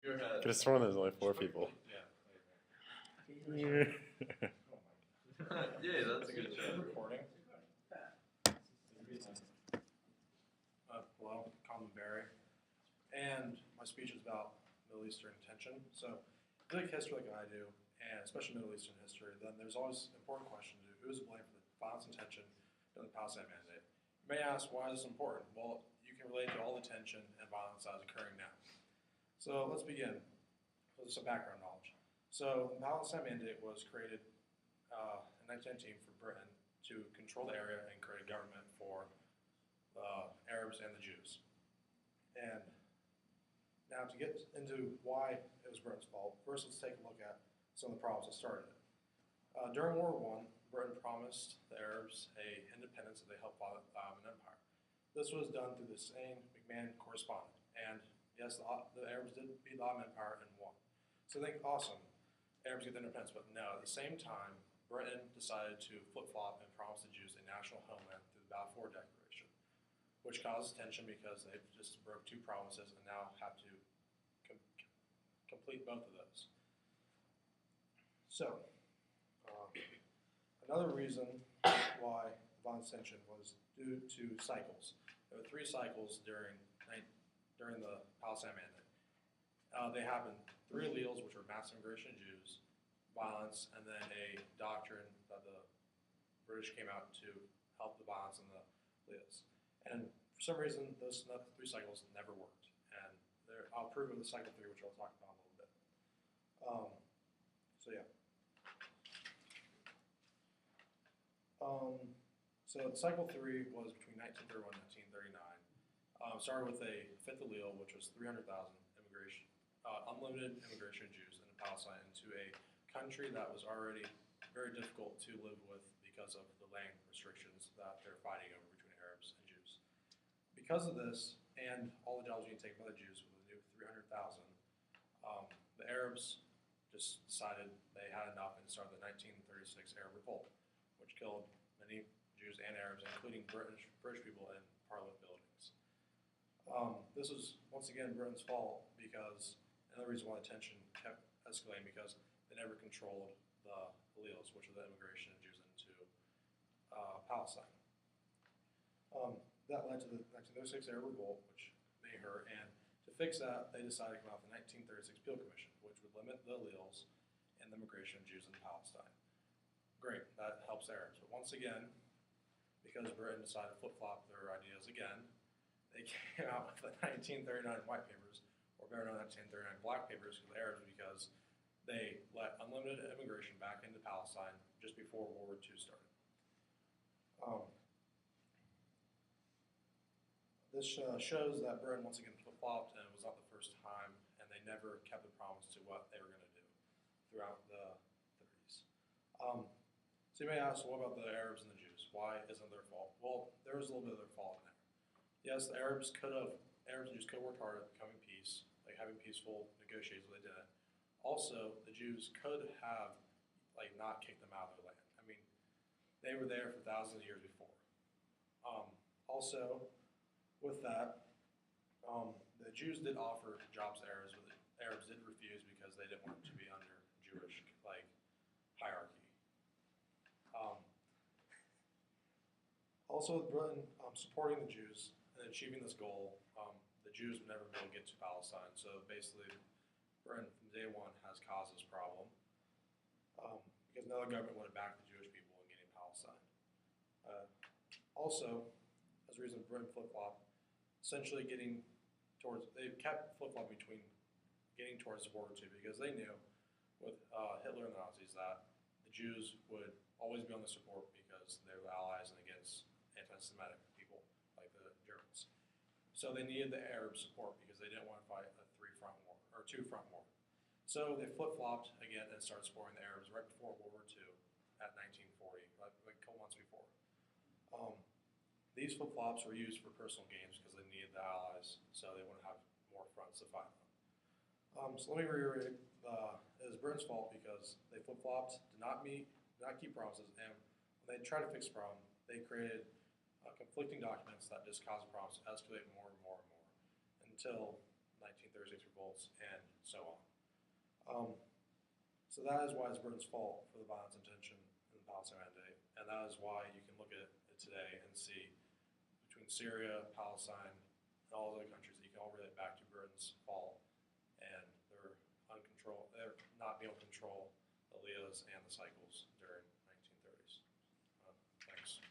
Could have sworn there's only 4 people. Yeah. Yeah, that's a good show. Recording. Hello, Conlon, and my speech is about Middle Eastern tension. So, if you like history like I do, and especially Middle Eastern history, then there's always an important question to who is to blame for the violence and tension during the Palestine Mandate. You may ask, why is this important? Well, you can relate to all the tension and violence that is occurring now. So let's begin with some background knowledge. So the Palestine Mandate was created in 1919 for Britain to control the area and create a government for the Arabs and the Jews. And now to get into why it was Britain's fault, first let's take a look at some of the problems that started it. During World War I, Britain promised the Arabs an independence that they helped build an empire. This was done through the same McMahon correspondent. And yes, the Arabs did beat the Ottoman Empire and won. So they think, awesome, Arabs get their independence. But no, at the same time, Britain decided to flip-flop and promise the Jews a national homeland through the Balfour Declaration, which causes tension because they just broke 2 promises and now have to complete both of those. So, another reason why violence tension was due to cycles. There were 3 cycles during the Palestine Mandate. They happened 3 alleles, which were mass immigration of Jews, violence, and then a doctrine that the British came out to help the violence and the alleles. And for some reason, those 3 cycles never worked. And I'll prove it with cycle 3, which I'll talk about in a little bit. So yeah. So cycle 3 was between 1931 and 1939. Started with a 5th allele, which was 300,000 immigration, unlimited immigration of Jews into Palestine, into a country that was already very difficult to live with because of the land restrictions that they're fighting over between Arabs and Jews. Because of this, and all the jobs being taken by the Jews with a new 300,000, the Arabs just decided they had enough and started the 1936 Arab Revolt, which killed many Jews and Arabs, including British people in Parliament buildings. This was, once again, Britain's fault because another reason why the tension kept escalating because they never controlled the alleles, which are the immigration of Jews into Palestine. That led to the 1936 Arab Revolt, which may hurt, and to fix that, they decided to come out with the 1936 Peel Commission, which would limit the alleles and the immigration of Jews into Palestine. Great, that helps Arabs. But once again, because Britain decided to flip-flop their ideas again, they came out with the 1939 White Papers, or better known as 1939 Black Papers for the Arabs, because they let unlimited immigration back into Palestine just before World War II started. This shows that Britain once again flip-flopped, and it was not the first time, and they never kept the promise to what they were going to do throughout the 30s. So you may ask, what about the Arabs and the Jews? Why isn't it their fault? Well, there was a little bit of their fault in there. Yes, the Arabs and Jews could have worked hard at becoming peace, like having peaceful negotiations, but they didn't. Also, the Jews could have not kicked them out of their land. I mean, they were there for thousands of years before. Also, with that, the Jews did offer jobs to Arabs, but the Arabs did refuse because they didn't want to be under Jewish hierarchy. Also, with Britain supporting the Jews and achieving this goal, the Jews would never be able to get to Palestine. So basically, Britain from day one has caused this problem because no other government would have backed the Jewish people in getting Palestine. Also, as a reason Britain flip-flopped, essentially they kept flip-flopping between getting towards World War II because they knew with Hitler and the Nazis that the Jews would always be on the support because they were allies and against anti-Semitic people like the Germans. So they needed the Arab support because they didn't want to fight a 2-front war. So they flip-flopped again and started supporting the Arabs right before World War II at 1940, like a couple months before. These flip-flops were used for personal gains because they needed the allies, so they wouldn't have more fronts to fight on. So let me reiterate, it was Britain's fault because they flip-flopped, did not keep promises, and when they tried to fix the problem, they created conflicting documents that just caused the problems to escalate more and more and more until 1939. 1936 revolts, and so on. So that is why it's Britain's fault for the violence, intention, and the Palestine Mandate, and that is why you can look at it today and see between Syria, Palestine, and all those other countries that you can all relate back to Britain's fault and their not being able to control the Leos and the cycles during 1930s. Thanks.